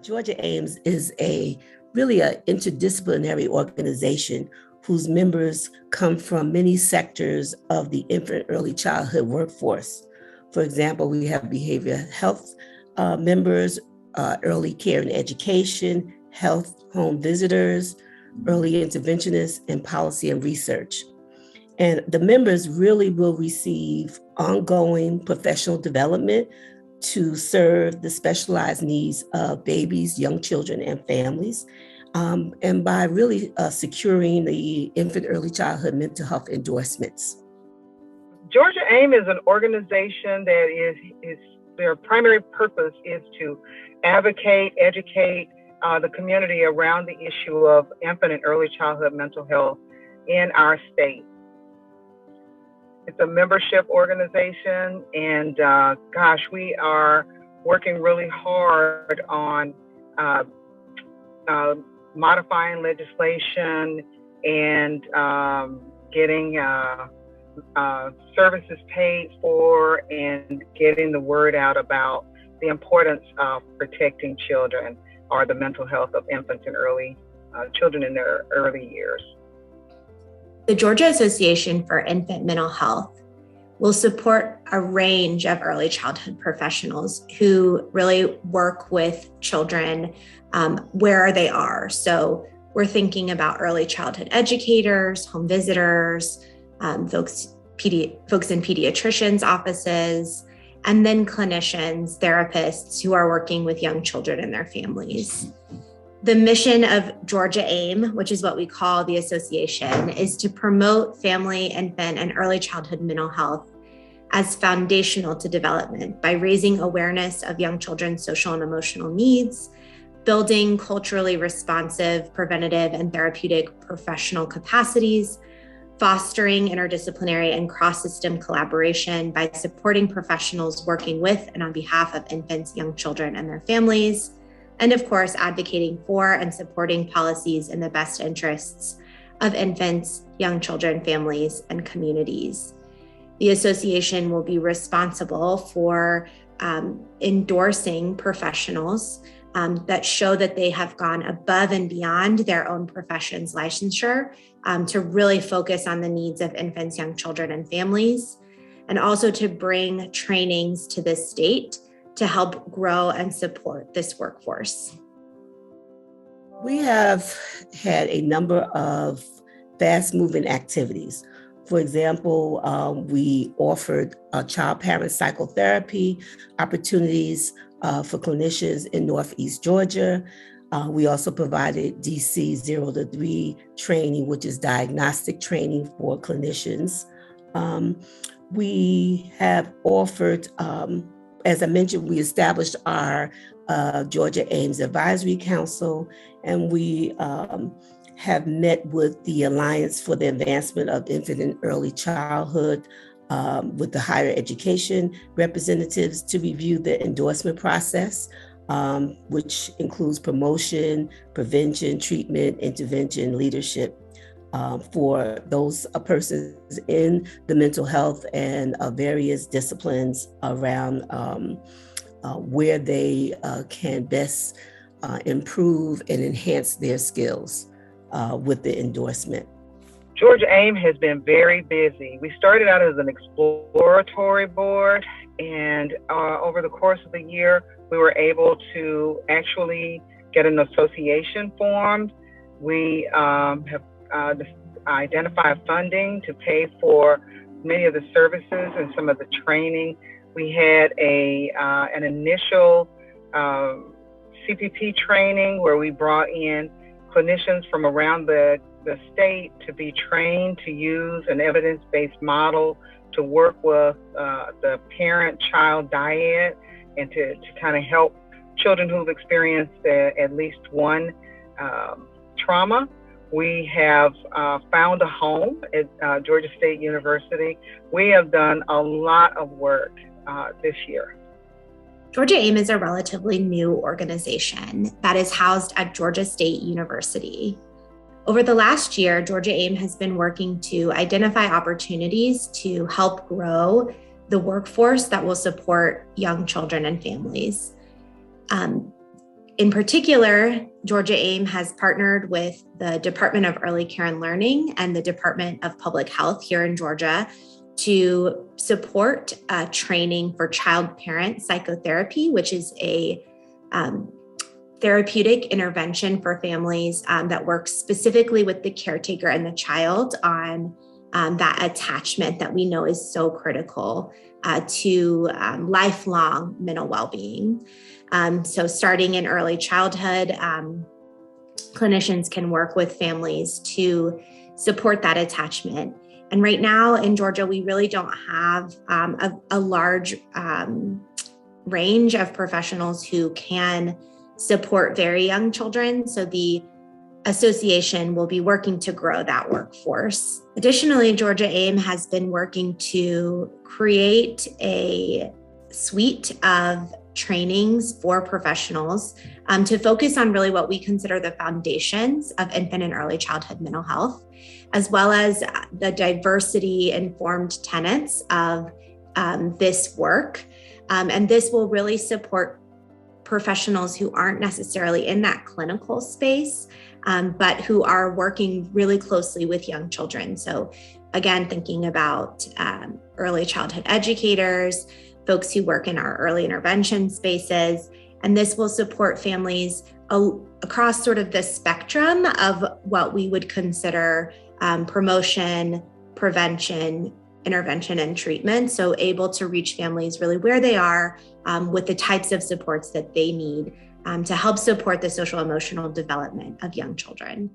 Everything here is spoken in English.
Georgia-AIMH is really an interdisciplinary organization whose members come from many sectors of the infant early childhood workforce. For example, we have behavioral health members, early care and education, health home visitors, early interventionists, and policy and research. And the members really will receive ongoing professional development to serve the specialized needs of babies, young children, and families. And by really securing the infant early childhood mental health endorsements. Georgia-AIMH is an organization that is their primary purpose is to advocate, educate the community around the issue of infant and early childhood mental health in our state. It's a membership organization, and we are working really hard on modifying legislation and getting services paid for and getting the word out about the importance of protecting children or the mental health of infants and early children in their early years. The Georgia Association for Infant Mental Health will support a range of early childhood professionals who really work with children where they are. So we're thinking about early childhood educators, home visitors, folks in pediatricians' offices, and then clinicians, therapists who are working with young children and their families. The mission of Georgia-AIMH, which is what we call the association, is to promote family, infant, and early childhood mental health as foundational to development by raising awareness of young children's social and emotional needs, building culturally responsive, preventative, and therapeutic professional capacities, fostering interdisciplinary and cross-system collaboration by supporting professionals working with and on behalf of infants, young children, and their families, and of course, advocating for and supporting policies in the best interests of infants, young children, families, and communities. The association will be responsible for endorsing professionals that show that they have gone above and beyond their own profession's licensure to really focus on the needs of infants, young children, and families, and also to bring trainings to the state to help grow and support this workforce. We have had a number of fast-moving activities. For example, we offered child-parent psychotherapy opportunities for clinicians in Northeast Georgia. We also provided DC 0 to 3 training, which is diagnostic training for clinicians. We have offered, as I mentioned, we established our Georgia-AIMH Advisory Council, and we have met with the Alliance for the Advancement of Infant and Early Childhood with the higher education representatives to review the endorsement process, which includes promotion, prevention, treatment, intervention, leadership for those persons in the mental health and various disciplines around where they can best improve and enhance their skills with the endorsement. Georgia-AIMH has been very busy. We started out as an exploratory board, and over the course of the year, we were able to actually get an association formed. We have identified funding to pay for many of the services and some of the training. We had an initial CPP training where we brought in clinicians from around the state to be trained to use an evidence-based model to work with the parent-child dyad and to kind of help children who've experienced at least one trauma. We have found a home at Georgia State University. We have done a lot of work this year. Georgia-AIMH is a relatively new organization that is housed at Georgia State University. Over the last year, Georgia-AIMH has been working to identify opportunities to help grow the workforce that will support young children and families. In particular, Georgia-AIM has partnered with the Department of Early Care and Learning and the Department of Public Health here in Georgia to support training for child parent psychotherapy, which is a therapeutic intervention for families that works specifically with the caretaker and the child on that attachment that we know is so critical to lifelong mental well-being. So starting in early childhood, clinicians can work with families to support that attachment. And right now in Georgia, we really don't have a large range of professionals who can support very young children. So the association will be working to grow that workforce. Additionally, Georgia-AIM has been working to create a suite of trainings for professionals to focus on really what we consider the foundations of infant and early childhood mental health, as well as the diversity-informed tenets of this work. And this will really support professionals who aren't necessarily in that clinical space, but who are working really closely with young children. So again, thinking about early childhood educators, folks who work in our early intervention spaces, and this will support families across sort of the spectrum of what we would consider promotion, prevention, intervention, and treatment. So able to reach families really where they are with the types of supports that they need to help support the social emotional development of young children.